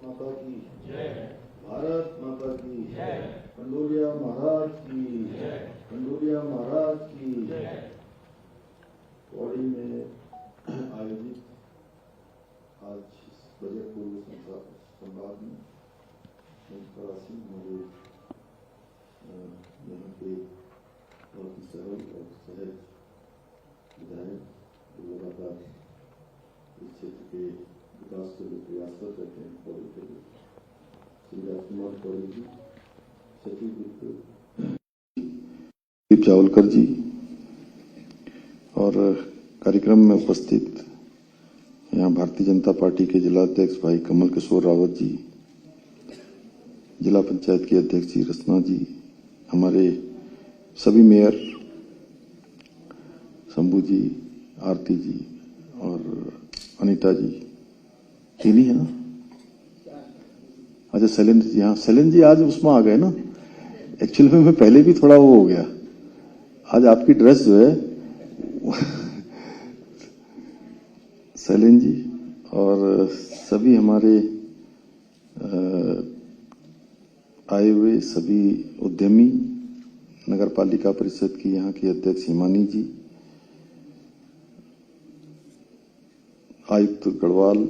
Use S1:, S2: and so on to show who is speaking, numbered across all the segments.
S1: माता की जय। भारत माता की जय। कंडोलिया महाराज की जय। कंडोलिया महाराज की जय। पौड़ी में आयोजित आज बजट पूर्व संवाद में मुख्यमंत्री हमारे यहाँ के बहुत ही सरल और सहज विधायक जो लगातार इस क्षेत्र के विकास के लिए प्रयासरत रहते हैं पौड़ी के लिए श्री राजकुमार पौड़ी जी, सचिव दीप जावलकर जी और कार्यक्रम में उपस्थित यहाँ भारतीय जनता पार्टी के जिलाध्यक्ष भाई कमल किशोर रावत जी, जिला पंचायत की अध्यक्ष जी रचना जी, हमारे सभी मेयर शंभू जी, आरती जी और अनीता जी, तीन ही है ना। अच्छा शैलेंद्र जी, हाँ शैलेंद्र जी आज उसमें आ गए ना। एक्चुअली में मैं पहले भी थोड़ा वो हो गया। आज आपकी ड्रेस जो है शैलेंद्र जी और सभी हमारे आए हुए सभी उद्यमी, नगर पालिका परिषद की यहाँ की अध्यक्ष हिमानी जी, आयुक्त गढ़वाल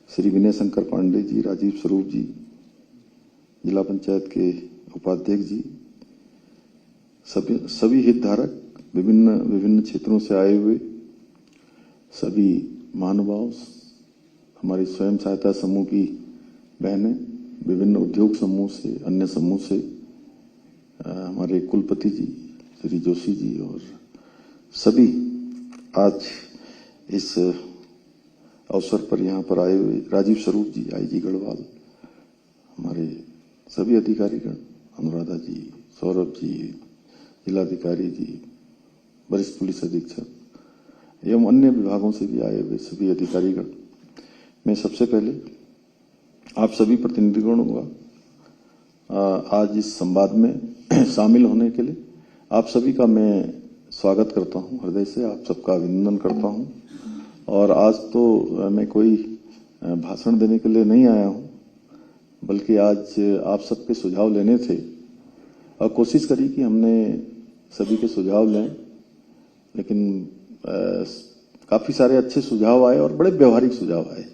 S1: श्री विनय शंकर पांडे जी, राजीव स्वरूप जी, जिला पंचायत के उपाध्यक्ष जी, सभी हितधारक, विभिन्न क्षेत्रों से आए हुए सभी महानुभाव, हमारी स्वयं सहायता समूह की बहनें, विभिन्न उद्योग समूह से, अन्य समूह से, हमारे कुलपति जी श्री जोशी जी और सभी आज इस अवसर पर यहाँ पर आए हुए राजीव स्वरूप जी, आईजी गढ़वाल, हमारे सभी अधिकारीगण, अनुराधा जी, सौरभ जी, जिलाधिकारी जी, वरिष्ठ पुलिस अधीक्षक एवं अन्य विभागों से भी आए हुए सभी अधिकारीगण, मैं सबसे पहले आप सभी प्रतिनिधिगणों का आज इस संवाद में शामिल होने के लिए आप सभी का मैं स्वागत करता हूं, हृदय से आप सबका अभिनंदन करता हूं। और आज तो मैं कोई भाषण देने के लिए नहीं आया हूं, बल्कि आज आप सबके सुझाव लेने थे और कोशिश करी कि हमने सभी के सुझाव लें, लेकिन काफी सारे अच्छे सुझाव आए और बड़े व्यवहारिक सुझाव आए।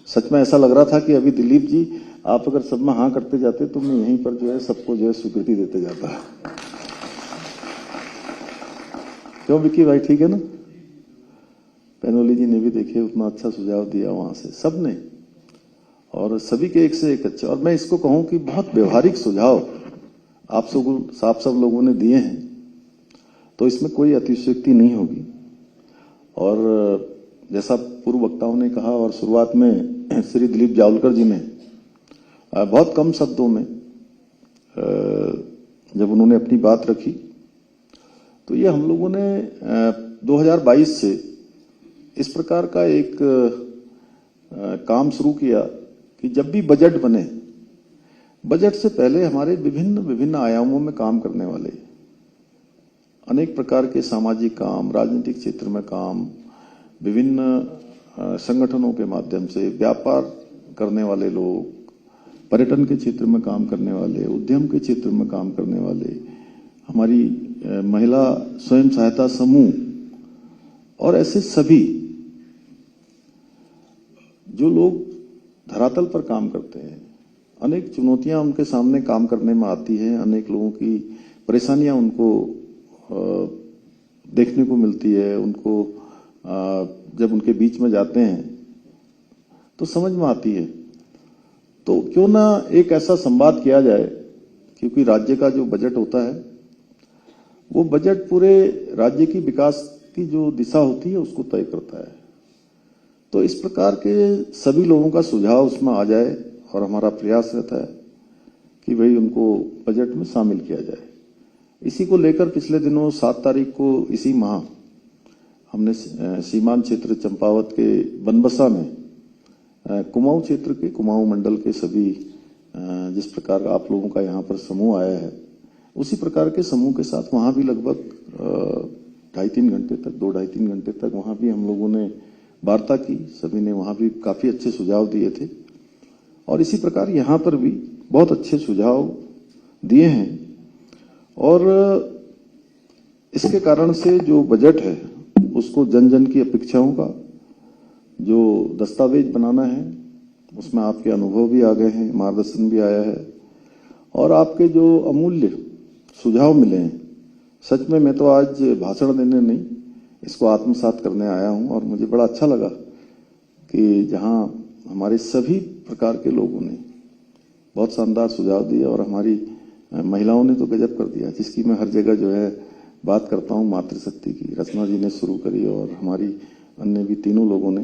S1: सच में ऐसा लग रहा था कि अभी दिलीप जी आप अगर सब में हाँ करते जाते तो मैं यहीं पर जो है सबको जो है स्वीकृति देते जाता। क्यों विक्की भाई, ठीक है ना? पैनोली जी ने भी देखे उतना अच्छा सुझाव दिया वहां से सबने, और सभी के एक से एक अच्छे, और मैं इसको कहूं कि बहुत व्यवहारिक सुझाव आप सब लोगों ने दिए हैं, तो इसमें कोई अतिशयोक्ति नहीं होगी। और जैसा पूर्व वक्ताओं ने कहा और शुरुआत में श्री दिलीप जावलकर जी ने बहुत कम शब्दों में जब उन्होंने अपनी बात रखी, तो ये हम लोगों ने 2022 से इस प्रकार का एक काम शुरू किया कि जब भी बजट बने, बजट से पहले हमारे विभिन्न आयामों में काम करने वाले अनेक प्रकार के सामाजिक काम, राजनीतिक क्षेत्र में काम, विभिन्न संगठनों के माध्यम से व्यापार करने वाले लोग, पर्यटन के क्षेत्र में काम करने वाले, उद्यम के क्षेत्र में काम करने वाले, हमारी महिला स्वयं सहायता समूह और ऐसे सभी जो लोग धरातल पर काम करते हैं। अनेक चुनौतियां उनके सामने काम करने में आती हैं, अनेक लोगों की परेशानियां उनको देखने को मिलती है, उनको जब उनके बीच में जाते हैं तो समझ में आती है। तो क्यों ना एक ऐसा संवाद किया जाए, क्योंकि राज्य का जो बजट होता है वो बजट पूरे राज्य की विकास की जो दिशा होती है उसको तय करता है। तो इस प्रकार के सभी लोगों का सुझाव उसमें आ जाए और हमारा प्रयास रहता है कि भाई उनको बजट में शामिल किया जाए। इसी को लेकर पिछले दिनों 7 तारीख को इसी माह हमने सीमांत क्षेत्र चंपावत के बनबसा में कुमाऊं क्षेत्र के कुमाऊं मंडल के सभी जिस प्रकार आप लोगों का यहाँ पर समूह आया है, उसी प्रकार के समूह के साथ वहां भी लगभग 2.5-3 घंटे तक वहां भी हम लोगों ने वार्ता की। सभी ने वहां भी काफी अच्छे सुझाव दिए थे और इसी प्रकार यहाँ पर भी बहुत अच्छे सुझाव दिए हैं। और इसके कारण से जो बजट है उसको जन जन की अपेक्षाओं का जो दस्तावेज बनाना है उसमें आपके अनुभव भी आ गए हैं, मार्गदर्शन भी आया है और आपके जो अमूल्य सुझाव मिले हैं। सच में मैं तो आज भाषण देने नहीं, इसको आत्मसात करने आया हूं और मुझे बड़ा अच्छा लगा कि जहां हमारे सभी प्रकार के लोगों ने बहुत शानदार सुझाव दिए और हमारी महिलाओं ने तो गजब कर दिया, जिसकी मैं हर जगह जो है बात करता हूं। मातृशक्ति की रचना जी ने शुरू करी और हमारी अन्य भी तीनों लोगों ने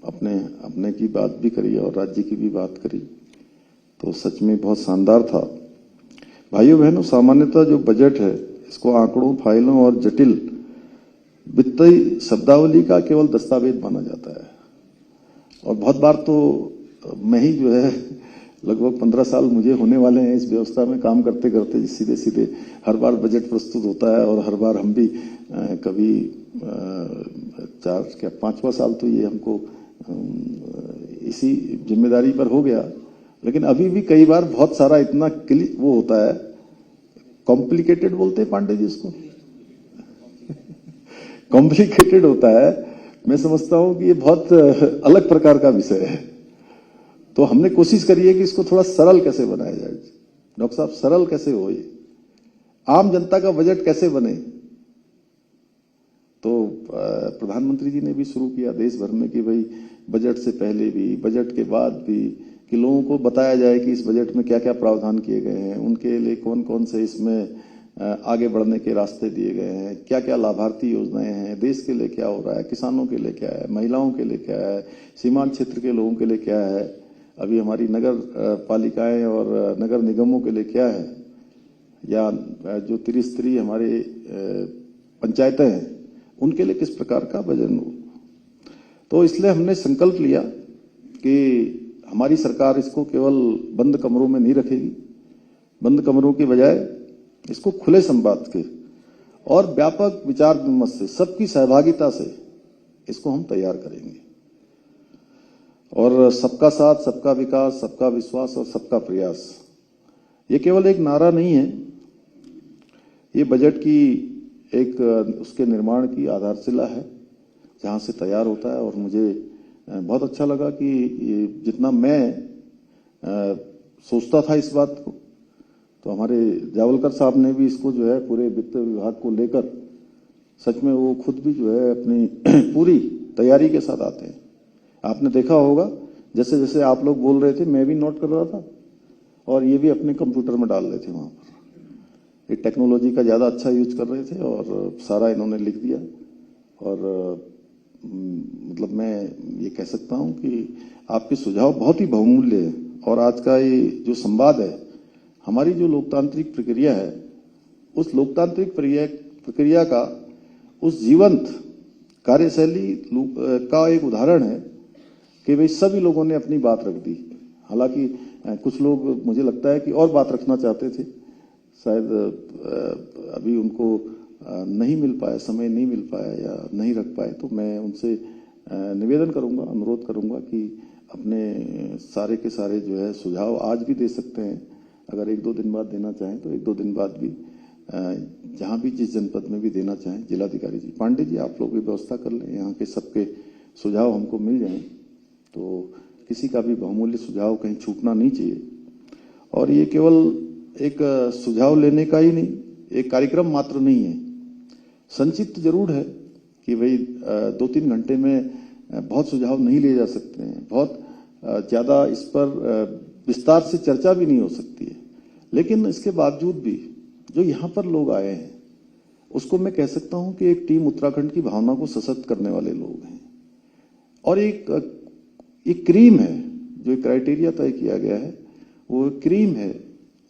S1: अपने की बात भी करी और राज्य की भी बात करी, तो सच में बहुत शानदार था। भाइयों बहनों, सामान्यतः जो बजट है इसको आंकड़ों, फाइलों और जटिल वित्तीय शब्दावली का केवल दस्तावेज माना जाता है और बहुत बार तो मैं ही जो है लगभग 15 साल मुझे होने वाले हैं इस व्यवस्था में काम करते करते, सीधे सीधे हर बार बजट प्रस्तुत होता है और हर बार हम भी कभी 5वां साल तो ये हमको इसी जिम्मेदारी पर हो गया, लेकिन अभी भी कई बार बहुत सारा इतना वो होता है, कॉम्प्लिकेटेड बोलते हैं पांडे जी इसको कॉम्प्लिकेटेड होता है। मैं समझता हूं कि ये बहुत अलग प्रकार का विषय है, तो हमने कोशिश करी है कि इसको थोड़ा सरल कैसे बनाया जाए। डॉक्टर साहब, सरल कैसे हो, ये आम जनता का बजट कैसे बने। तो प्रधानमंत्री जी ने भी शुरू किया देश भर में कि भाई बजट से पहले भी, बजट के बाद भी, कि लोगों को बताया जाए कि इस बजट में क्या क्या प्रावधान किए गए हैं, उनके लिए कौन कौन से इसमें आगे बढ़ने के रास्ते दिए गए हैं, क्या क्या लाभार्थी योजनाएं हैं, देश के लिए क्या हो रहा है, किसानों के लिए क्या है, महिलाओं के लिए क्या है, सीमांत क्षेत्र के लोगों के लिए क्या है, अभी हमारी नगर पालिकाएं और नगर निगमों के लिए क्या है, या जो त्रिस्तरीय हमारे पंचायतें हैं उनके लिए किस प्रकार का बजट हो। तो इसलिए हमने संकल्प लिया कि हमारी सरकार इसको केवल बंद कमरों में नहीं रखेगी, बंद कमरों की बजाय इसको खुले संवाद के और व्यापक विचार विमर्श से, सबकी सहभागिता से इसको हम तैयार करेंगे। और सबका साथ, सबका विकास, सबका विश्वास और सबका प्रयास, ये केवल एक नारा नहीं है, ये बजट की एक उसके निर्माण की आधारशिला है जहां से तैयार होता है। और मुझे बहुत अच्छा लगा कि जितना मैं सोचता था इस बात को, तो हमारे जावलकर साहब ने भी इसको जो है पूरे वित्त विभाग को लेकर सच में वो खुद भी जो है अपनी पूरी तैयारी के साथ आते हैं। आपने देखा होगा जैसे जैसे आप लोग बोल रहे थे मैं भी नोट कर रहा था और ये भी अपने कंप्यूटर में डाल रहे थे वहां पर। ये टेक्नोलॉजी का ज्यादा अच्छा यूज कर रहे थे और सारा इन्होंने लिख दिया। और मतलब मैं ये कह सकता हूं कि आपके सुझाव बहुत ही बहुमूल्य है और आज का ये जो संवाद है, हमारी जो लोकतांत्रिक प्रक्रिया है, उस लोकतांत्रिक प्रक्रिया का उस जीवंत कार्यशैली का एक उदाहरण है कि भाई सभी लोगों ने अपनी बात रख दी। हालांकि कुछ लोग मुझे लगता है कि और बात रखना चाहते थे, शायद अभी उनको नहीं मिल पाया, समय नहीं मिल पाया या नहीं रख पाए, तो मैं उनसे निवेदन करूंगा, अनुरोध करूंगा कि अपने सारे के सारे जो है सुझाव आज भी दे सकते हैं। अगर 1-2 दिन बाद देना चाहें तो 1-2 दिन बाद भी, जहां भी जिस जनपद में भी देना चाहें, जिलाधिकारी जी, पांडे जी, आप लोग भी व्यवस्था कर लें, यहाँ के सबके सुझाव हमको मिल जाएं, तो किसी का भी बहुमूल्य सुझाव कहीं छूटना नहीं चाहिए। और ये केवल एक सुझाव लेने का ही नहीं, एक कार्यक्रम मात्र नहीं है, संक्षिप्त जरूर है कि भाई 2-3 घंटे में बहुत सुझाव नहीं लिए जा सकते हैं, बहुत ज्यादा इस पर विस्तार से चर्चा भी नहीं हो सकती है, लेकिन इसके बावजूद भी जो यहाँ पर लोग आए हैं उसको मैं कह सकता हूं कि एक टीम उत्तराखंड की भावना को सशक्त करने वाले लोग हैं। और एक क्रीम है, जो एक क्राइटेरिया तय किया गया है, वो क्रीम है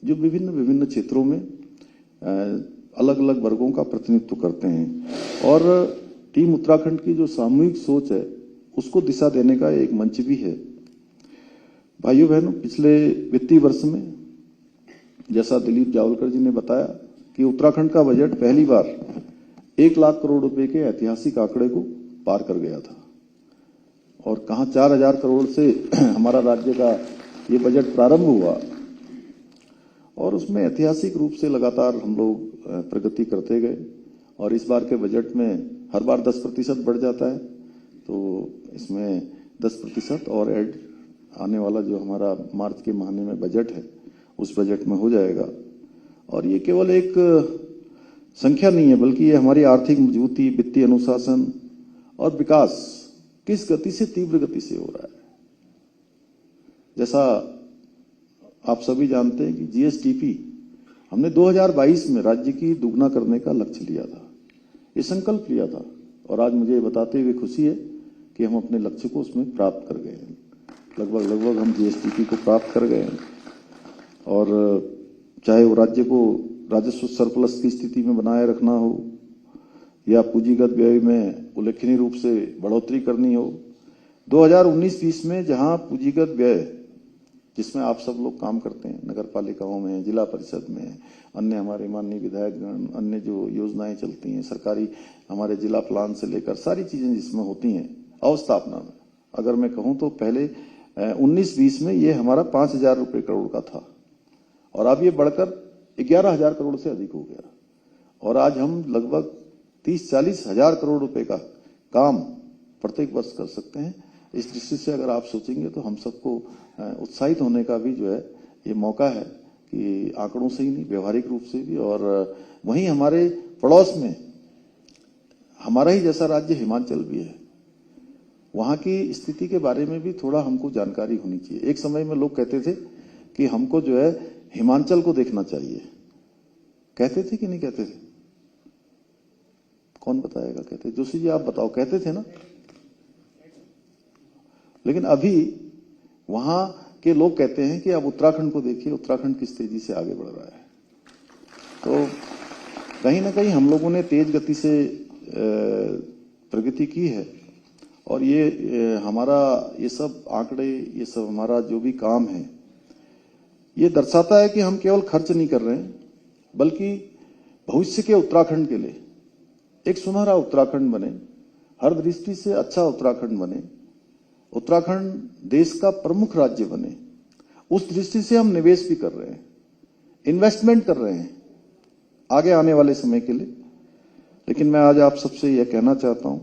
S1: जो विभिन्न विभिन्न क्षेत्रों में अलग अलग वर्गों का प्रतिनिधित्व करते हैं। और टीम उत्तराखंड की जो सामूहिक सोच है उसको दिशा देने का एक मंच भी है। भाइयों बहनों, पिछले वित्तीय वर्ष में जैसा दिलीप जावलकर जी ने बताया कि उत्तराखंड का बजट पहली बार 1 लाख करोड़ रुपए के ऐतिहासिक आंकड़े को पार कर गया था। और कहां 4000 करोड़ से हमारा राज्य का ये बजट प्रारंभ हुआ और उसमें ऐतिहासिक रूप से लगातार हम लोग प्रगति करते गए और इस बार के बजट में हर बार 10% बढ़ जाता है, तो इसमें 10% और ऐड आने वाला जो हमारा मार्च के महीने में बजट है उस बजट में हो जाएगा। और ये केवल एक संख्या नहीं है, बल्कि ये हमारी आर्थिक मजबूती, वित्तीय अनुशासन और विकास किस गति से, तीव्र गति से हो रहा है। जैसा आप सभी जानते हैं कि जीएसडीपी हमने 2022 में राज्य की दुगना करने का लक्ष्य लिया था, ये संकल्प लिया था और आज मुझे बताते हुए खुशी है कि हम अपने लक्ष्य को उसमें प्राप्त कर गए हैं। लगभग हम जीएसडीपी को प्राप्त कर गए हैं और चाहे वो राज्य को राजस्व सरप्लस की स्थिति में बनाए रखना हो या पूंजीगत व्यय में उल्लेखनीय रूप से बढ़ोतरी करनी हो। 2019-20 में जहां पूंजीगत व्यय, जिसमें आप सब लोग काम करते हैं, नगर पालिकाओं में, जिला परिषद में, अन्य हमारे माननीय विधायकगण, अन्य जो योजनाएं चलती हैं सरकारी, हमारे जिला प्लान से लेकर सारी चीजें जिसमें होती हैं अवस्थापना में, अगर मैं कहूं तो पहले 19-20 में ये हमारा 5,000 रुपये करोड़ का था और अब ये बढ़कर 11,000 करोड़ से अधिक हो गया और आज हम लगभग 30-40 हजार करोड़ रुपए का काम प्रत्येक वर्ष कर सकते हैं। इस दृष्टि से अगर आप सोचेंगे तो हम सबको उत्साहित होने का भी जो है ये मौका है कि आंकड़ों से ही नहीं, व्यवहारिक रूप से भी। और वहीं हमारे पड़ोस में हमारा ही जैसा राज्य हिमाचल भी है, वहां की स्थिति के बारे में भी थोड़ा हमको जानकारी होनी चाहिए। एक समय में लोग कहते थे कि हमको जो है हिमाचल को देखना चाहिए, कहते थे कि नहीं कहते थे? कौन बताएगा? कहते? जोशी जी आप बताओ, कहते थे ना? लेकिन अभी वहां के लोग कहते हैं कि अब उत्तराखंड को देखिए, उत्तराखंड किस तेजी से आगे बढ़ रहा है। तो कहीं ना कहीं हम लोगों ने तेज गति से प्रगति की है और ये हमारा ये सब आंकड़े, ये सब हमारा जो भी काम है, ये दर्शाता है कि हम केवल खर्च नहीं कर रहे हैं, बल्कि भविष्य के उत्तराखंड के लिए एक सुनहरा उत्तराखंड बने, हर दृष्टि से अच्छा उत्तराखंड बने, उत्तराखंड देश का प्रमुख राज्य बने, उस दृष्टि से हम निवेश भी कर रहे हैं, इन्वेस्टमेंट कर रहे हैं आगे आने वाले समय के लिए। लेकिन मैं आज आप सबसे यह कहना चाहता हूं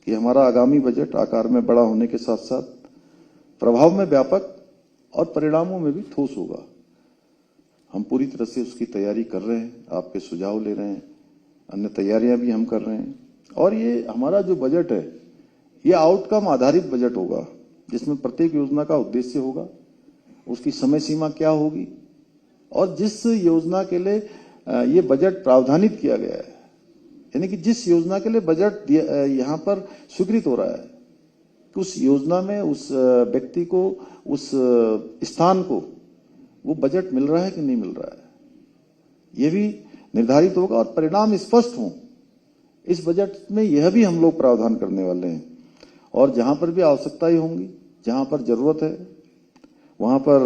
S1: कि हमारा आगामी बजट आकार में बड़ा होने के साथ साथ प्रभाव में व्यापक और परिणामों में भी ठोस होगा। हम पूरी तरह से उसकी तैयारी कर रहे हैं, आपके सुझाव ले रहे हैं, अन्य तैयारियां भी हम कर रहे हैं। और ये हमारा जो बजट है ये आउटकम आधारित बजट होगा, जिसमें प्रत्येक योजना का उद्देश्य होगा, उसकी समय सीमा क्या होगी और जिस योजना के लिए ये बजट प्रावधानित किया गया है, यानी कि जिस योजना के लिए बजट यहाँ पर स्वीकृत हो रहा है कि उस योजना में उस व्यक्ति को, उस स्थान को वो बजट मिल रहा है कि नहीं मिल रहा है, ये भी निर्धारित होगा और परिणाम स्पष्ट हों। इस बजट में यह भी हम लोग प्रावधान करने वाले हैं और जहां पर भी आवश्यकताएं होंगी, जहां पर जरूरत है, वहां पर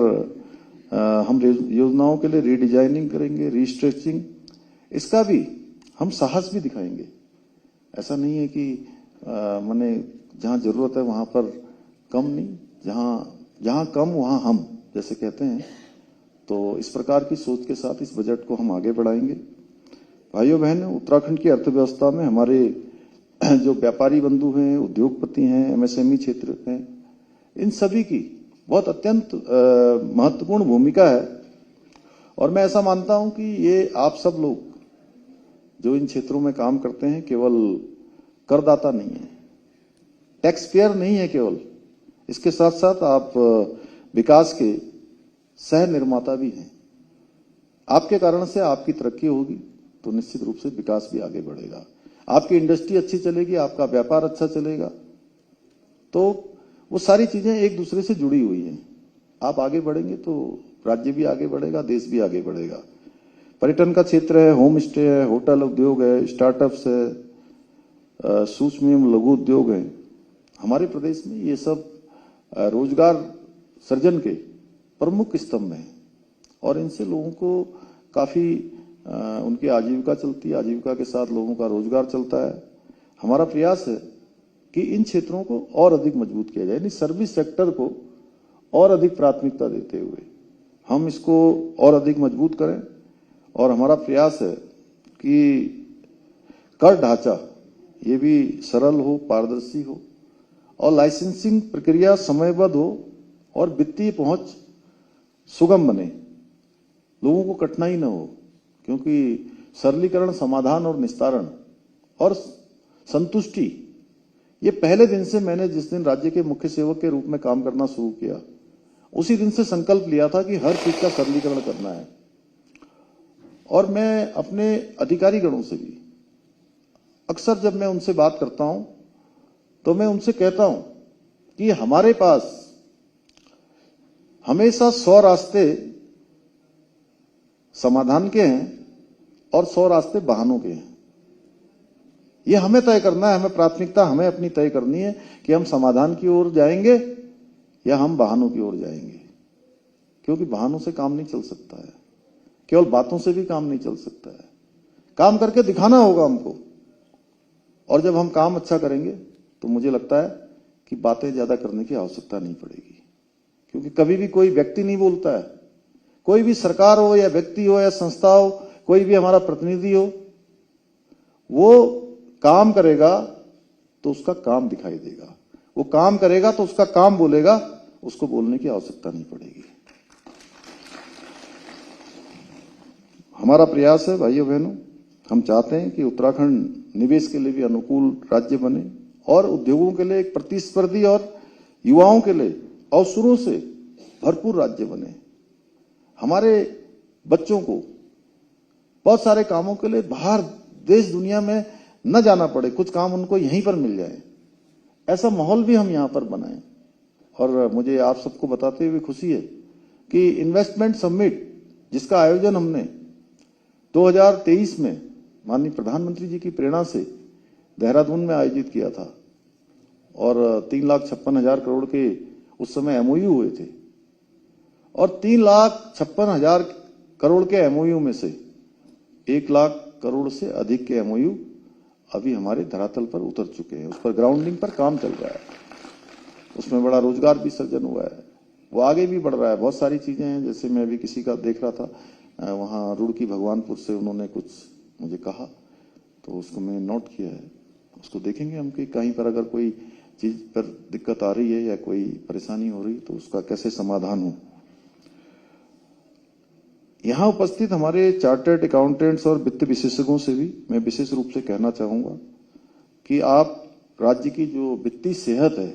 S1: हम योजनाओं के लिए रीडिजाइनिंग करेंगे, रीस्ट्रेचिंग, इसका भी हम साहस भी दिखाएंगे। ऐसा नहीं है कि माने जहां जरूरत है वहां पर कम नहीं, जहां कम वहां हम, जैसे कहते हैं। तो इस प्रकार की सोच के साथ इस बजट को हम आगे बढ़ाएंगे। भाइयों बहनों, उत्तराखंड की अर्थव्यवस्था में हमारे जो व्यापारी बंधु हैं, उद्योगपति हैं, एमएसएमई क्षेत्र हैं, इन सभी की बहुत अत्यंत महत्वपूर्ण भूमिका है। और मैं ऐसा मानता हूं कि ये आप सब लोग जो इन क्षेत्रों में काम करते हैं केवल करदाता नहीं है, टैक्स पेयर नहीं है केवल, इसके साथ साथ आप विकास के सह निर्माता भी हैं। आपके कारण से आपकी तरक्की होगी तो निश्चित रूप से विकास भी आगे बढ़ेगा, आपकी इंडस्ट्री अच्छी चलेगी, आपका व्यापार अच्छा चलेगा, तो वो सारी चीजें एक दूसरे से जुड़ी हुई हैं। आप आगे बढ़ेंगे तो राज्य भी आगे बढ़ेगा, देश भी आगे बढ़ेगा। पर्यटन का क्षेत्र है, होम स्टे है, होटल उद्योग है, स्टार्टअप्स है, सूक्ष्म एवं लघु उद्योग है। हमारे प्रदेश में ये सब रोजगार सृजन के प्रमुख स्तंभ हैं और इनसे लोगों को काफी उनकी आजीविका चलती है, आजीविका के साथ लोगों का रोजगार चलता है। हमारा प्रयास है कि इन क्षेत्रों को और अधिक मजबूत किया जाए, यानी सर्विस सेक्टर को और अधिक प्राथमिकता देते हुए हम इसको और अधिक मजबूत करें। और हमारा प्रयास है कि कर ढांचा ये भी सरल हो, पारदर्शी हो और लाइसेंसिंग प्रक्रिया समयबद्ध हो और वित्तीय पहुंच सुगम बने, लोगों को कठिनाई न हो। क्योंकि सरलीकरण, समाधान और निस्तारण और संतुष्टि, ये पहले दिन से मैंने जिस दिन राज्य के मुख्य सेवक के रूप में काम करना शुरू किया, उसी दिन से संकल्प लिया था कि हर चीज का सरलीकरण करना है। और मैं अपने अधिकारी गणों से भी अक्सर जब मैं उनसे बात करता हूं तो मैं उनसे कहता हूं कि हमारे पास हमेशा 100 रास्ते समाधान के हैं और 100 रास्ते बहानों के हैं। ये हमें तय करना है, हमें प्राथमिकता हमें अपनी तय करनी है कि हम समाधान की ओर जाएंगे या हम बहानों की ओर जाएंगे। क्योंकि बहानों से काम नहीं चल सकता है, केवल बातों से भी काम नहीं चल सकता है, काम करके दिखाना होगा हमको। और जब हम काम अच्छा करेंगे तो मुझे लगता है कि बातें ज्यादा करने की आवश्यकता नहीं पड़ेगी। क्योंकि कभी भी कोई व्यक्ति नहीं बोलता है, कोई भी सरकार हो या व्यक्ति हो या संस्था हो, कोई भी हमारा प्रतिनिधि हो, वो काम करेगा तो उसका काम दिखाई देगा, वो काम करेगा तो उसका काम बोलेगा, उसको बोलने की आवश्यकता नहीं पड़ेगी। हमारा प्रयास है भाइयों बहनों, हम चाहते हैं कि उत्तराखंड निवेश के लिए भी अनुकूल राज्य बने और उद्योगों के लिए एक प्रतिस्पर्धी और युवाओं के लिए अवसरों से भरपूर राज्य बने। हमारे बच्चों को बहुत सारे कामों के लिए बाहर देश दुनिया में न जाना पड़े, कुछ काम उनको यहीं पर मिल जाए, ऐसा माहौल भी हम यहां पर बनाएं। और मुझे आप सबको बताते हुए खुशी है कि इन्वेस्टमेंट समिट जिसका आयोजन हमने 2023 में माननीय प्रधानमंत्री जी की प्रेरणा से देहरादून में आयोजित किया था और 3,56,000 करोड़ के उस समय एमओयू हुए थे और 3,56,000 करोड़ के एमओयू में से 1 लाख करोड़ से अधिक के एमओयू अभी हमारे धरातल पर उतर चुके हैं, उस पर ग्राउंडिंग पर काम चल रहा है, उसमें बड़ा रोजगार भी सृजन हुआ है, वो आगे भी बढ़ रहा है। बहुत सारी चीजें हैं, जैसे मैं अभी किसी का देख रहा था, वहां रुड़की भगवानपुर से उन्होंने कुछ मुझे कहा तो उसको मैंने नोट किया है, उसको देखेंगे हम कि कहीं पर अगर कोई चीज पर दिक्कत आ रही है या कोई परेशानी हो रही तो उसका कैसे समाधान हो। यहां उपस्थित हमारे चार्टर्ड अकाउंटेंट्स और वित्त विशेषज्ञों से भी मैं विशेष रूप से कहना चाहूंगा कि आप राज्य की जो वित्तीय सेहत है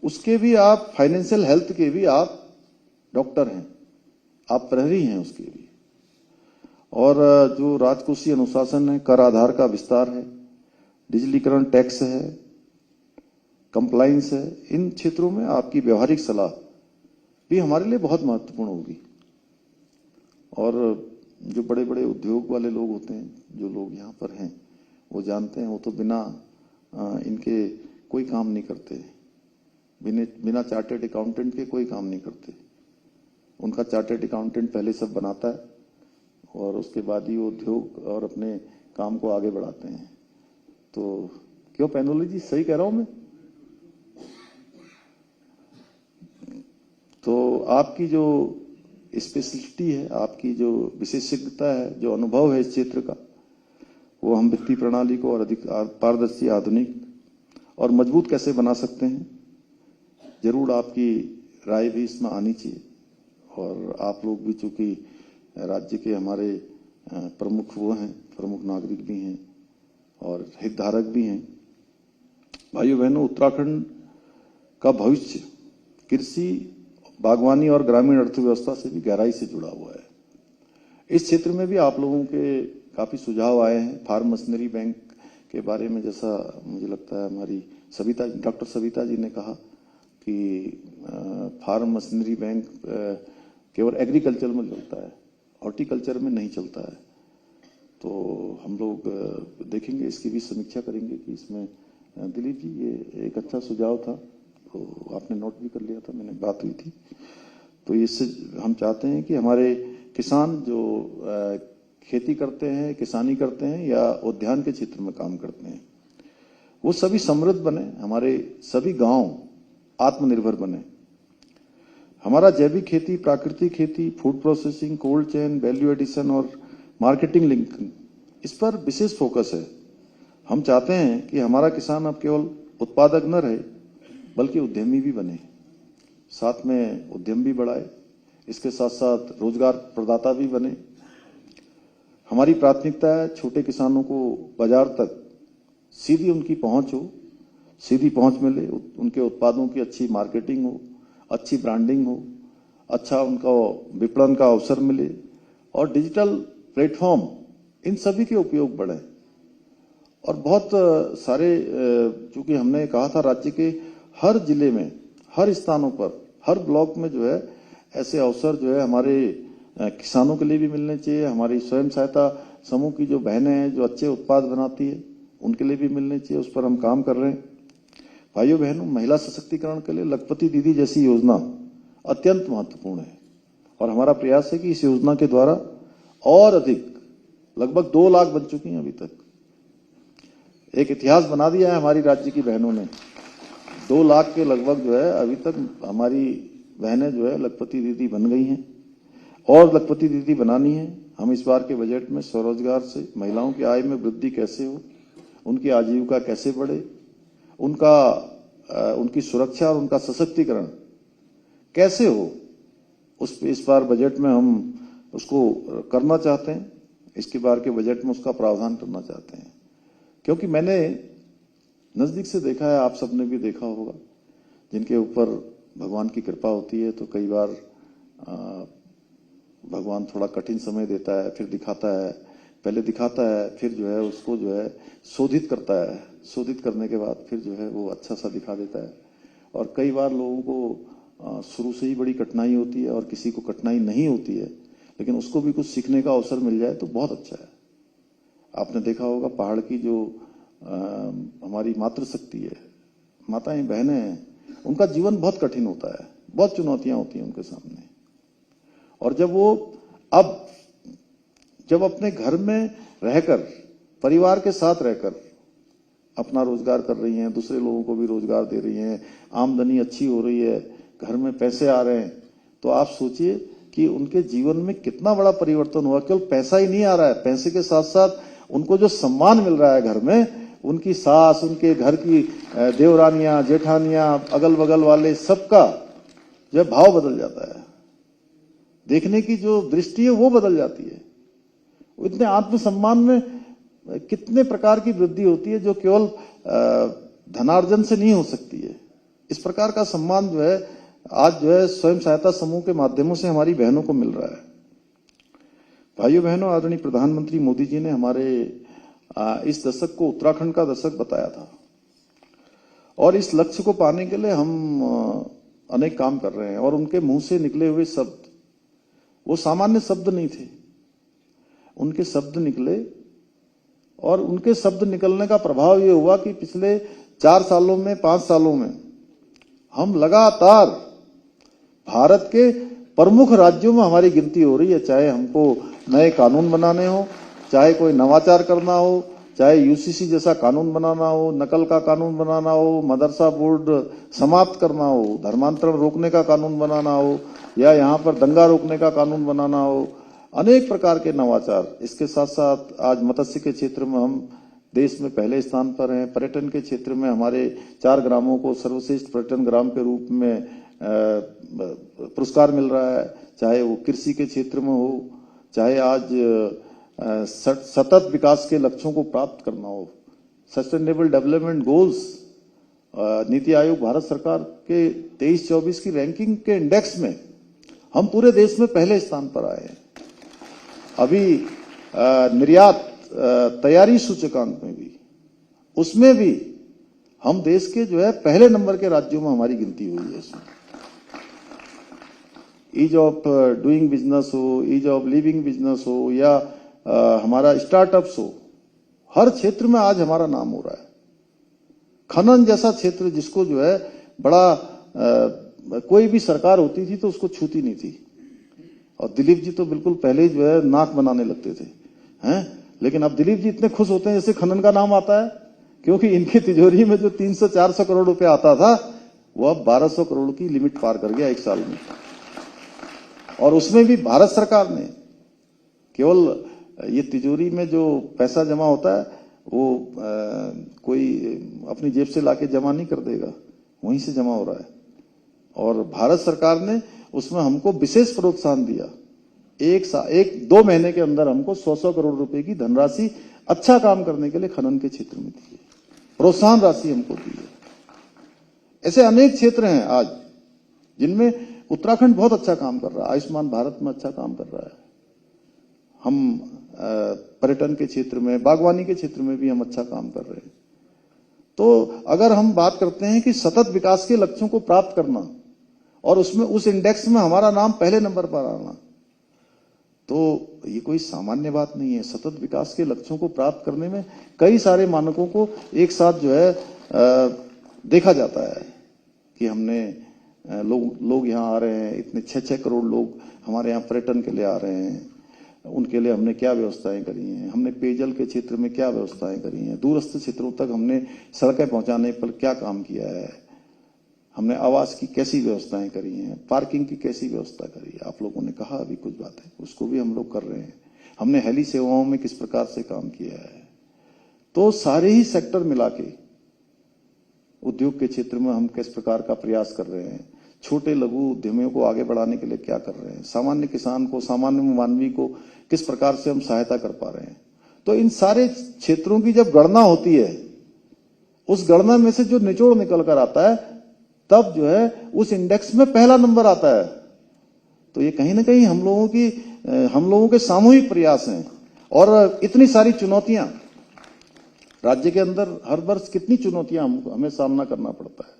S1: उसके भी आप, फाइनेंशियल हेल्थ के भी आप डॉक्टर हैं, आप प्रहरी हैं उसके भी। और जो राजकोषीय अनुशासन है, कर आधार का विस्तार है, डिजिटलीकरण, टैक्स है, कंप्लायंस है, इन क्षेत्रों में आपकी व्यवहारिक सलाह भी हमारे लिए बहुत महत्वपूर्ण होगी। और जो बड़े बड़े उद्योग वाले लोग होते हैं, जो लोग यहाँ पर हैं, वो जानते हैं, वो तो बिना इनके कोई काम नहीं करते, बिना चार्टर्ड अकाउंटेंट के कोई काम नहीं करते। उनका चार्टर्ड अकाउंटेंट पहले सब बनाता है और उसके बाद ही वो उद्योग और अपने काम को आगे बढ़ाते हैं। तो क्यों पैनोली जी, सही कह रहा हूं मैं? तो आपकी जो स्पेशलिटी है, आपकी जो विशेषज्ञता है, जो अनुभव है इस क्षेत्र का, वो हम वित्तीय प्रणाली को और अधिक पारदर्शी, आधुनिक और मजबूत कैसे बना सकते हैं, जरूर आपकी राय भी इसमें आनी चाहिए। और आप लोग भी चूंकि राज्य के हमारे प्रमुख वो हैं, प्रमुख नागरिक भी हैं और हितधारक भी हैं। भाइयों बहनों, उत्तराखंड का भविष्य कृषि, बागवानी और ग्रामीण अर्थव्यवस्था से भी गहराई से जुड़ा हुआ है। इस क्षेत्र में भी आप लोगों के काफी सुझाव आए हैं। फार्म मशीनरी बैंक के बारे में, जैसा मुझे लगता है हमारी डॉक्टर सविता जी ने कहा कि फार्म मशीनरी बैंक केवल एग्रीकल्चर में चलता है, हॉर्टिकल्चर में नहीं चलता है। तो हम लोग देखेंगे, इसकी भी समीक्षा करेंगे कि इसमें दिलीप जी, ये एक अच्छा सुझाव था, तो आपने नोट भी कर लिया था, मैंने बात हुई थी। तो इससे हम चाहते हैं कि हमारे किसान जो खेती करते हैं, किसानी करते हैं या उद्यान के क्षेत्र में काम करते हैं, वो सभी समृद्ध बने, हमारे सभी गांव आत्मनिर्भर बने। हमारा जैविक खेती, प्राकृतिक खेती, food processing, cold chain, value addition और मार्केटिंग लिंकिंग, इस पर विशेष फोकस है। हम चाहते हैं कि हमारा किसान अब केवल उत्पादक न रहे बल्कि उद्यमी भी बने, साथ में उद्यम भी बढ़ाए, इसके साथ साथ रोजगार प्रदाता भी बने। हमारी प्राथमिकता है छोटे किसानों को बाजार तक सीधी उनकी पहुंच हो, सीधी पहुंच मिले, उनके उत्पादों की अच्छी मार्केटिंग हो, अच्छी ब्रांडिंग हो, अच्छा उनका विपणन का अवसर मिले और डिजिटल प्लेटफॉर्म इन सभी के उपयोग बढ़े। और बहुत सारे, चूंकि हमने कहा था राज्य के हर जिले में, हर स्थानों पर, हर ब्लॉक में जो है ऐसे अवसर जो है हमारे किसानों के लिए भी मिलने चाहिए, हमारी स्वयं सहायता समूह की जो बहनें हैं जो अच्छे उत्पाद बनाती है उनके लिए भी मिलने चाहिए। उस पर हम काम कर रहे हैं। भाइयों बहनों, महिला सशक्तिकरण के लिए लखपति दीदी जैसी योजना अत्यंत महत्वपूर्ण है और हमारा प्रयास है कि इस योजना के द्वारा और अधिक, लगभग 2 लाख बन चुकी हैं अभी तक। एक इतिहास बना दिया है हमारी राज्य की बहनों ने। 2 लाख के लगभग जो है अभी तक हमारी बहनें जो है लखपति दीदी बन गई हैं और लखपति दीदी बनानी है। हम इस बार के बजट में स्वरोजगार से महिलाओं की आय में वृद्धि कैसे हो, उनकी आजीविका कैसे बढ़े, उनकी सुरक्षा और उनका सशक्तिकरण कैसे हो, उस पे इस बार बजट में हम उसको करना चाहते हैं। इसके बार के बजट में उसका प्रावधान करना चाहते हैं, क्योंकि मैंने नजदीक से देखा है, आप सबने भी देखा होगा, जिनके ऊपर भगवान की कृपा होती है तो कई बार भगवान थोड़ा कठिन समय देता है, फिर दिखाता है, पहले दिखाता है, फिर जो है उसको जो है शोधित करता है, शोधित करने के बाद फिर जो है वो अच्छा सा दिखा देता है। और कई बार लोगों को शुरू से ही बड़ी कठिनाई होती है और किसी को कठिनाई नहीं होती है, लेकिन उसको भी कुछ सीखने का अवसर मिल जाए तो बहुत अच्छा है। आपने देखा होगा पहाड़ की जो हमारी मातृशक्ति है, माताएं बहनें हैं, उनका जीवन बहुत कठिन होता है, बहुत चुनौतियां होती हैं उनके सामने। और जब अपने घर में रहकर, परिवार के साथ रहकर अपना रोजगार कर रही हैं, दूसरे लोगों को भी रोजगार दे रही हैं, आमदनी अच्छी हो रही है, घर में पैसे आ रहे हैं, तो आप सोचिए कि उनके जीवन में कितना बड़ा परिवर्तन हुआ। केवल पैसा ही नहीं आ रहा है, पैसे के साथ साथ उनको जो सम्मान मिल रहा है घर में, उनकी सास, उनके घर की देवरानियां, जेठानियां, अगल बगल वाले, सबका जो भाव बदल जाता है, देखने की जो दृष्टि है वो बदल जाती है। इतने आत्मसम्मान में कितने प्रकार की वृद्धि होती है जो केवल धनार्जन से नहीं हो सकती है। इस प्रकार का सम्मान जो है आज जो है स्वयं सहायता समूह के माध्यमों से हमारी बहनों को मिल रहा है। भाइयों बहनों, आदरणीय प्रधानमंत्री मोदी जी ने हमारे इस दशक को उत्तराखंड का दशक बताया था और इस लक्ष्य को पाने के लिए हम अनेक काम कर रहे हैं। और उनके मुंह से निकले हुए शब्द वो सामान्य शब्द नहीं थे, उनके शब्द निकले और उनके शब्द निकलने का प्रभाव ये हुआ कि पिछले 4 सालों में, 5 सालों में हम लगातार भारत के प्रमुख राज्यों में हमारी गिनती हो रही है। चाहे हमको नए कानून बनाने हो, चाहे कोई नवाचार करना हो, चाहे यूसीसी जैसा कानून बनाना हो, नकल का कानून बनाना हो, मदरसा बोर्ड समाप्त करना हो, धर्मांतरण रोकने का कानून बनाना हो, या यहाँ पर दंगा रोकने का कानून बनाना हो, अनेक प्रकार के नवाचार। इसके साथ साथ आज मत्स्य के क्षेत्र में हम देश में पहले स्थान पर हैं। पर्यटन के क्षेत्र में हमारे 4 ग्रामों को सर्वश्रेष्ठ पर्यटन ग्राम के रूप में पुरस्कार मिल रहा है। चाहे वो कृषि के क्षेत्र में हो, चाहे आज सतत विकास के लक्ष्यों को प्राप्त करना हो, sustainable development goals, NITI Aayog Bharat सरकार के 23-24 की रैंकिंग के इंडेक्स में हम पूरे देश में पहले स्थान पर आए हैं। अभी निर्यात तैयारी सूचकांक में भी, उसमें भी हम देश के जो है पहले नंबर के राज्यों में हमारी गिनती हुई है। इसमें ईज ऑफ डूइंग बिजनेस हो, ईज ऑफ लिविंग बिजनेस हो, या हमारा स्टार्टअप्स हो, हर क्षेत्र में आज हमारा नाम हो रहा है। खनन जैसा क्षेत्र जिसको जो है बड़ा कोई भी सरकार होती थी तो उसको छूती नहीं थी, और दिलीप जी तो बिल्कुल पहले ही जो है नाक बनाने लगते थे, हैं? लेकिन अब दिलीप जी इतने खुश होते हैं जैसे खनन का नाम आता है, क्योंकि इनकी तिजोरी में जो 300-400 करोड़ रुपया आता था वो अब 1200 करोड़ की लिमिट पार कर गया 1 साल में। और उसमें भी भारत सरकार ने केवल ये तिजोरी में जो पैसा जमा होता है वो कोई अपनी जेब से लाके जमा नहीं कर देगा, वहीं से जमा हो रहा है। और भारत सरकार ने उसमें हमको विशेष प्रोत्साहन दिया। 1-2 महीने के अंदर हमको 100 करोड़ रुपए की धनराशि अच्छा काम करने के लिए खनन के क्षेत्र में दी है, प्रोत्साहन राशि हमको दी है। ऐसे अनेक क्षेत्र हैं आज जिनमें उत्तराखंड बहुत अच्छा काम कर रहा है। आयुष्मान भारत में अच्छा काम कर रहा है। हम पर्यटन के क्षेत्र में, बागवानी के क्षेत्र में भी हम अच्छा काम कर रहे हैं। तो अगर हम बात करते हैं कि सतत विकास के लक्ष्यों को प्राप्त करना और उसमें उस इंडेक्स में हमारा नाम पहले नंबर पर आना, तो ये कोई सामान्य बात नहीं है। सतत विकास के लक्ष्यों को प्राप्त करने में कई सारे मानकों को एक साथ जो है देखा जाता है कि हमने लोग यहाँ आ रहे हैं, इतने 6-6 करोड़ लोग हमारे यहाँ पर्यटन के लिए आ रहे हैं, उनके लिए हमने क्या व्यवस्थाएं करी हैं, हमने पेयजल के क्षेत्र में क्या व्यवस्थाएं करी हैं, दूरस्थ क्षेत्रों तक हमने सड़कें पहुंचाने पर क्या काम किया है, हमने आवास की कैसी व्यवस्थाएं करी हैं, पार्किंग की कैसी व्यवस्था करी है। आप लोगों ने कहा अभी कुछ बातें, उसको भी हम लोग कर रहे हैं। हमने हेली सेवाओं में किस प्रकार से काम किया है। तो सारे ही सेक्टर मिला के उद्योग के क्षेत्र में हम किस प्रकार का प्रयास कर रहे हैं, छोटे लघु उद्यमियों को आगे बढ़ाने के लिए क्या कर रहे हैं, सामान्य किसान को, सामान्य मानवी को किस प्रकार से हम सहायता कर पा रहे हैं। तो इन सारे क्षेत्रों की जब गणना होती है, उस गणना में से जो निचोड़ निकल कर आता है, तब जो है उस इंडेक्स में पहला नंबर आता है। तो ये कहीं ना कहीं हम लोगों के सामूहिक प्रयास हैं। और इतनी सारी चुनौतियां राज्य के अंदर, हर वर्ष कितनी चुनौतियां हमें सामना करना पड़ता है,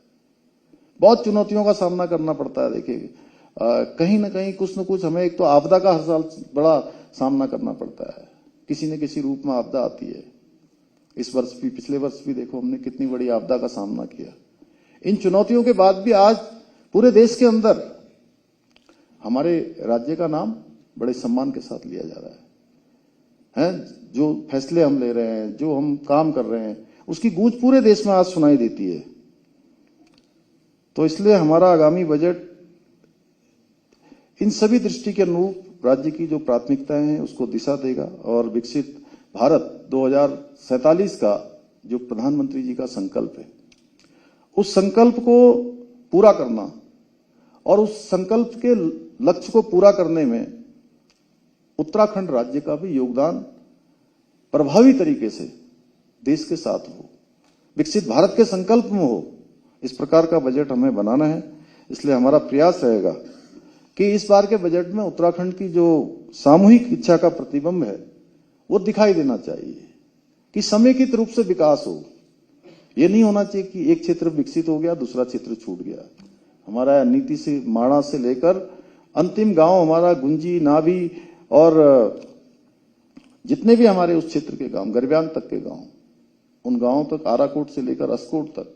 S1: बहुत चुनौतियों का सामना करना पड़ता है। देखिए कहीं ना कहीं कुछ न कुछ हमें, एक तो आपदा का हर साल बड़ा सामना करना पड़ता है, किसी न किसी रूप में आपदा आती है। इस वर्ष भी, पिछले वर्ष भी देखो हमने कितनी बड़ी आपदा का सामना किया। इन चुनौतियों के बाद भी आज पूरे देश के अंदर हमारे राज्य का नाम बड़े सम्मान के साथ लिया जा रहा है। जो फैसले हम ले रहे हैं, जो हम काम कर रहे हैं, उसकी गूंज पूरे देश में आज सुनाई देती है। तो इसलिए हमारा आगामी बजट इन सभी दृष्टि के अनुरूप राज्य की जो प्राथमिकताएं हैं उसको दिशा देगा। और विकसित भारत 2047 का जो प्रधानमंत्री जी का संकल्प है, उस संकल्प को पूरा करना और उस संकल्प के लक्ष्य को पूरा करने में उत्तराखंड राज्य का भी योगदान प्रभावी तरीके से देश के साथ हो, विकसित भारत के संकल्प में हो, इस प्रकार का बजट हमें बनाना है। इसलिए हमारा प्रयास रहेगा कि इस बार के बजट में उत्तराखंड की जो सामूहिक इच्छा का प्रतिबिंब है वो दिखाई देना चाहिए कि समेकित रूप से विकास हो। ये नहीं होना चाहिए कि एक क्षेत्र विकसित हो गया, दूसरा क्षेत्र छूट गया। हमारा नीति से, माणा से लेकर अंतिम गांव हमारा गुंजी, नाभी और जितने भी हमारे उस क्षेत्र के गांव, गरब्यांग तक के गांव, उन गांवों तक, आराकोट से लेकर अस्कोट तक,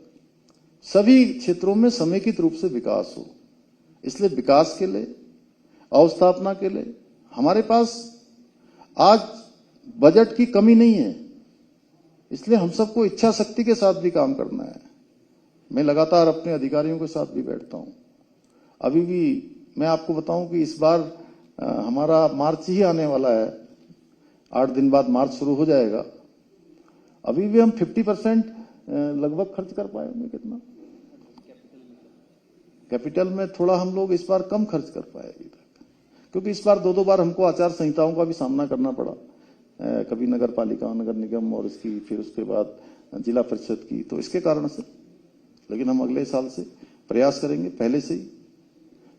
S1: सभी क्षेत्रों में समेकित रूप से विकास हो। इसलिए विकास के लिए, अवस्थापना के लिए हमारे पास आज बजट की कमी नहीं है। इसलिए हम सबको इच्छा शक्ति के साथ भी काम करना है। मैं लगातार अपने अधिकारियों के साथ भी बैठता हूं। अभी भी मैं आपको बताऊं कि इस बार हमारा मार्च ही आने वाला है, 8 दिन बाद मार्च शुरू हो जाएगा। अभी भी हम 50% लगभग खर्च कर पाएंगे। कितना कैपिटल में थोड़ा हम लोग इस बार कम खर्च कर पाए अभी तक, क्योंकि इस बार 2 बार हमको आचार संहिताओं का भी सामना करना पड़ा, कभी नगर पालिका, नगर निगम और इसकी, फिर उसके बाद जिला परिषद की। तो इसके कारण से, लेकिन हम अगले साल से प्रयास करेंगे पहले से ही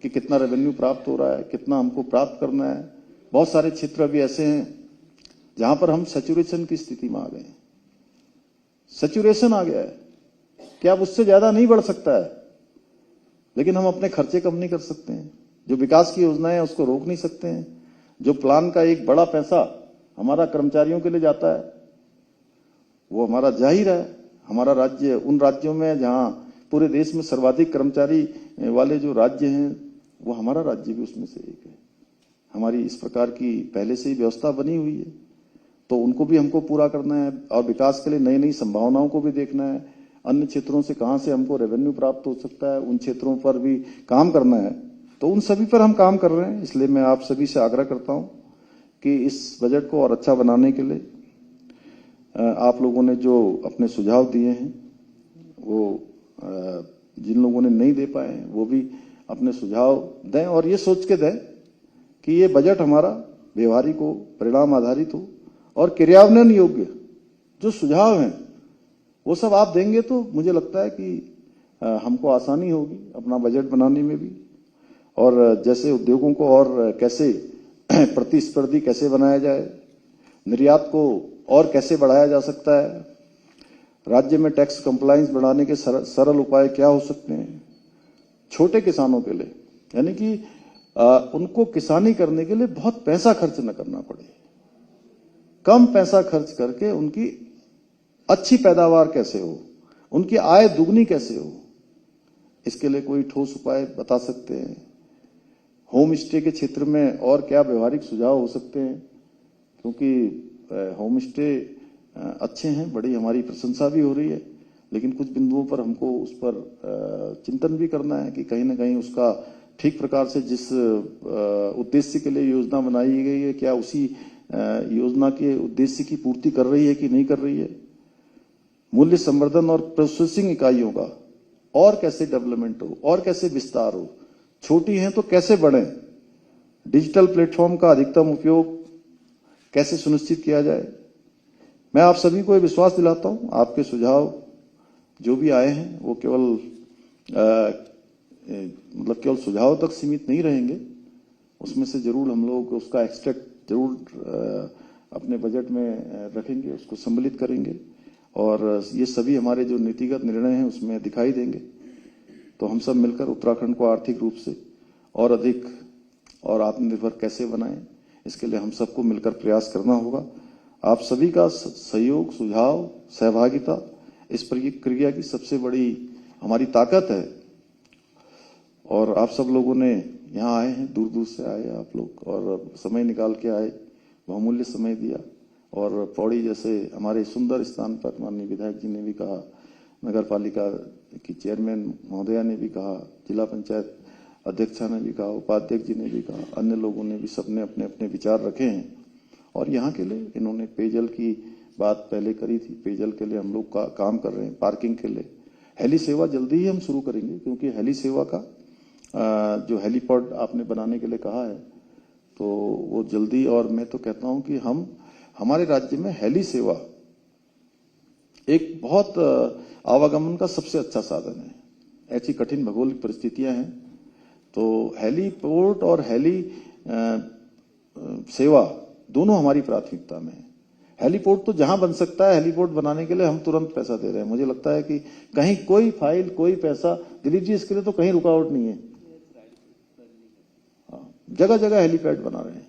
S1: कि कितना रेवेन्यू प्राप्त हो रहा है, कितना हमको प्राप्त करना है। बहुत सारे क्षेत्र अभी ऐसे हैं जहां पर हम सैचुरेशन की स्थिति में आ गए हैं। सैचुरेशन आ गया है कि अब उससे ज्यादा नहीं बढ़ सकता है, लेकिन हम अपने खर्चे कम नहीं कर सकते हैं। जो विकास की योजनाएं हैं उसको रोक नहीं सकते हैं। जो प्लान का एक बड़ा पैसा हमारा कर्मचारियों के लिए जाता है वो हमारा जाहिर है। हमारा राज्य उन राज्यों में जहां पूरे देश में सर्वाधिक कर्मचारी वाले जो राज्य हैं, वो हमारा राज्य भी उसमें से एक है। हमारी इस प्रकार की पहले से ही व्यवस्था बनी हुई है, तो उनको भी हमको पूरा करना है और विकास के लिए नई नई संभावनाओं को भी देखना है। अन्य क्षेत्रों से कहां से हमको रेवेन्यू प्राप्त हो सकता है, उन क्षेत्रों पर भी काम करना है। तो उन सभी पर हम काम कर रहे हैं। इसलिए मैं आप सभी से आग्रह करता हूं कि इस बजट को और अच्छा बनाने के लिए आप लोगों ने जो अपने सुझाव दिए हैं, वो जिन लोगों ने नहीं दे पाए हैं वो भी अपने सुझाव दें और ये सोच के दें कि ये बजट हमारा व्यवहारिक हो, परिणाम आधारित हो और क्रियान्वयन योग्य। जो सुझाव हैं वो सब आप देंगे तो मुझे लगता है कि हमको आसानी होगी अपना बजट बनाने में भी, और जैसे उद्योगों को और कैसे प्रतिस्पर्धी कैसे बनाया जाए, निर्यात को और कैसे बढ़ाया जा सकता है, राज्य में टैक्स कंप्लायंस बढ़ाने के सरल उपाय क्या हो सकते हैं छोटे किसानों के लिए, यानी कि उनको किसानी करने के लिए बहुत पैसा खर्च न करना पड़े, कम पैसा खर्च करके उनकी अच्छी पैदावार कैसे हो, उनकी आय दुगनी कैसे हो, इसके लिए कोई ठोस उपाय बता सकते हैं। होम स्टे के क्षेत्र में और क्या व्यवहारिक सुझाव हो सकते हैं, क्योंकि होम स्टे अच्छे हैं, बड़ी हमारी प्रशंसा भी हो रही है, लेकिन कुछ बिंदुओं पर हमको उस पर चिंतन भी करना है कि कहीं ना कहीं उसका ठीक प्रकार से जिस उद्देश्य के लिए योजना बनाई गई है, क्या उसी योजना के उद्देश्य की पूर्ति कर रही है कि नहीं कर रही है। मूल्य संवर्धन और प्रोसेसिंग इकाइयों का और कैसे डेवलपमेंट हो और कैसे विस्तार हो, छोटी हैं तो कैसे बढ़े, डिजिटल प्लेटफॉर्म का अधिकतम उपयोग कैसे सुनिश्चित किया जाए। मैं आप सभी को विश्वास दिलाता हूं, आपके सुझाव जो भी आए हैं वो केवल केवल सुझाव तक सीमित नहीं रहेंगे, उसमें से जरूर हम लोग उसका एक्सट्रैक्ट जरूर अपने बजट में रखेंगे, उसको सम्मिलित करेंगे और ये सभी हमारे जो नीतिगत निर्णय हैं उसमें दिखाई देंगे। तो हम सब मिलकर उत्तराखंड को आर्थिक रूप से और अधिक और आत्मनिर्भर कैसे बनाएं, इसके लिए हम सबको मिलकर प्रयास करना होगा। आप सभी का सहयोग, सुझाव, सहभागिता इस प्रक्रिया की सबसे बड़ी हमारी ताकत है। और आप सब लोगों ने यहाँ आए हैं, दूर दूर से आए आप लोग और समय निकाल के आए, बहुमूल्य समय दिया। और पौड़ी जैसे हमारे सुंदर स्थान पर माननीय विधायक जी ने भी कहा, नगर पालिका की चेयरमैन महोदया ने भी कहा, जिला पंचायत अध्यक्षा ने भी कहा, उपाध्यक्ष जी ने भी कहा, अन्य लोगों ने भी सबने अपने अपने विचार रखे हैं। और यहाँ के लिए इन्होंने पेयजल की बात पहले करी थी, पेयजल के लिए हम लोग काम कर रहे हैं, पार्किंग के लिए हेली सेवा जल्दी ही हम शुरू करेंगे, क्योंकि हेली सेवा का जो हेलीपॉड आपने बनाने के लिए कहा है तो वो जल्दी, और मैं तो कहता हूं कि हमारे राज्य में हेली सेवा एक बहुत आवागमन का सबसे अच्छा साधन है। ऐसी कठिन भौगोलिक परिस्थितियां हैं तो हेलीपोर्ट और हेली सेवा दोनों हमारी प्राथमिकता में है। हेलीपोर्ट तो जहां बन सकता है, हेलीपोर्ट बनाने के लिए हम तुरंत पैसा दे रहे हैं। मुझे लगता है कि कहीं कोई फाइल, कोई पैसा, दिलीप जी इसके लिए तो कहीं रुकावट नहीं है। जगह जगह हेलीपैड बना रहे हैं,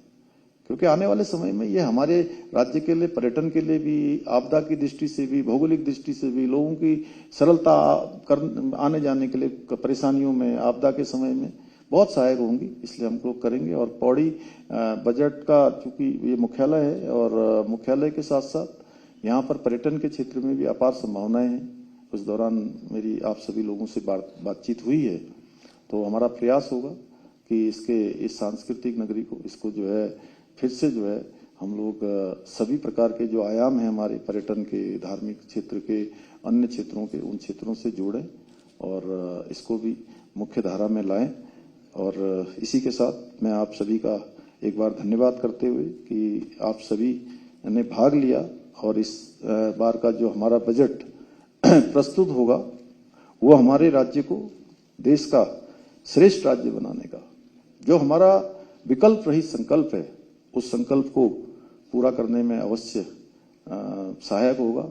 S1: क्योंकि आने वाले समय में ये हमारे राज्य के लिए, पर्यटन के लिए भी, आपदा की दृष्टि से भी, भौगोलिक दृष्टि से भी, लोगों की सरलता आने जाने के लिए, परेशानियों में, आपदा के समय में बहुत सहायक होंगी। इसलिए हम लोग करेंगे। और पौड़ी बजट का चूंकि ये मुख्यालय है और मुख्यालय के साथ साथ यहाँ पर पर्यटन के क्षेत्र में भी अपार संभावनाएं हैं। उस दौरान मेरी आप सभी लोगों से बातचीत हुई है, तो हमारा प्रयास होगा कि इस सांस्कृतिक नगरी को, इसको जो है फिर से जो है हम लोग सभी प्रकार के जो आयाम हैं हमारे पर्यटन के, धार्मिक क्षेत्र के, अन्य क्षेत्रों के, उन क्षेत्रों से जोड़ें और इसको भी मुख्य धारा में लाएं। और इसी के साथ मैं आप सभी का एक बार धन्यवाद करते हुए कि आप सभी ने भाग लिया और इस बार का जो हमारा बजट प्रस्तुत होगा वो हमारे राज्य को देश का श्रेष्ठ राज्य बनाने का जो हमारा विकल्प रहित संकल्प है, उस संकल्प को पूरा करने में अवश्य सहायक होगा।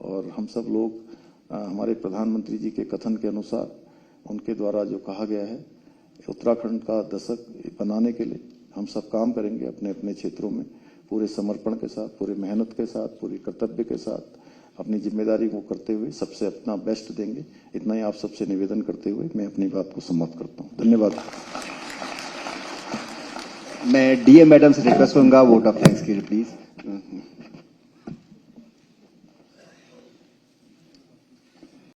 S1: और हम सब लोग हमारे प्रधानमंत्री जी के कथन के अनुसार, उनके द्वारा जो कहा गया है, उत्तराखंड का दशक बनाने के लिए हम सब काम करेंगे अपने अपने क्षेत्रों में, पूरे समर्पण के साथ, पूरे मेहनत के साथ, पूरे कर्तव्य के साथ, अपनी जिम्मेदारी को करते हुए सबसे अपना बेस्ट देंगे। इतना ही आप सबसे निवेदन करते हुए मैं अपनी बात को समाप्त करता हूँ। धन्यवाद।
S2: मैं डीएम मैडम से रिक्वेस्ट करूंगा वोट ऑफ थैंक्स के लिए प्लीज।